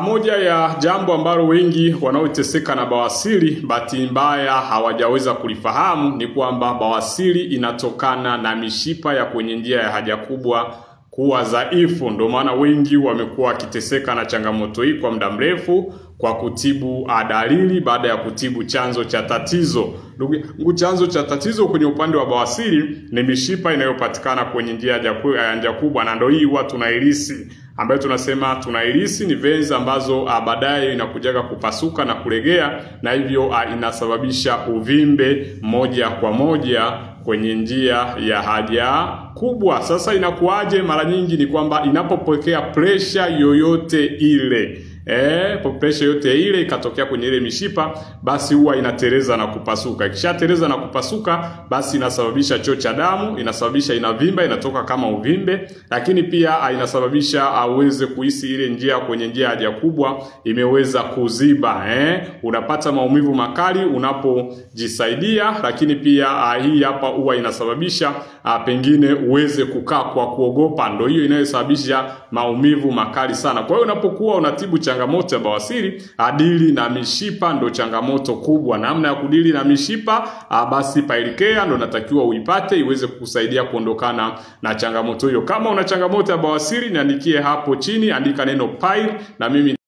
Moja ya jambo ambalo wengi wanaoteseka na bawasiri bahati mbaya hawajaweza kulifahamu ni kwamba bawasiri inatokana na mishipa ya kwenye njia ya haja kubwa kuwa dhaifu. Ndio maana wengi wamekuwa wakiteseka na changamoto hii kwa muda mrefu kwa kutibu dalili baada ya kutibu chanzo cha tatizo. Chanzo cha tatizo kwenye upande wa bawasiri ni mishipa inayopatikana kwenye njia ya haja kubwa, na ndio hii huwa tunailisi, ambayo tunasema tunailisi ni veins ambazo baadaye inakujaga kupasuka na kulegea, na hivyo inasababisha uvimbe moja kwa moja kwenye njia ya haja kubwa. Sasa inakuaje? Mara nyingi ni kwamba inapopokea pressure yoyote ile, pressure yote ile ikatokea kwenye ile mishipa, basi huwa inatereza na kupasuka. Ikishatereza na kupasuka, basi inasababisha choo cha damu, inasababisha inavimba, inatoka kama uvimbe, lakini pia inasababisha uweze kuhisi ile njia kwenye njia haja kubwa imeweza kuziba. Unapata maumivu makali unapojisaidia, lakini pia hii hapa huwa inasababisha pengine uweze kukaa kwa kuogopa. Ndio hiyo inayosababisha maumivu makali sana. Kwa hiyo unapokuwa unatibu changamoto ya bawasiri, adili na mishipa ndo changamoto kubwa. Namna ya kudili na mishipa, basi Pilecare ndo natakiwa uipate iweze kukusaidia kuondokana na changamoto hiyo. Kama una changamoto ya bawasiri, niandikie hapo chini, andika neno Pile na mimi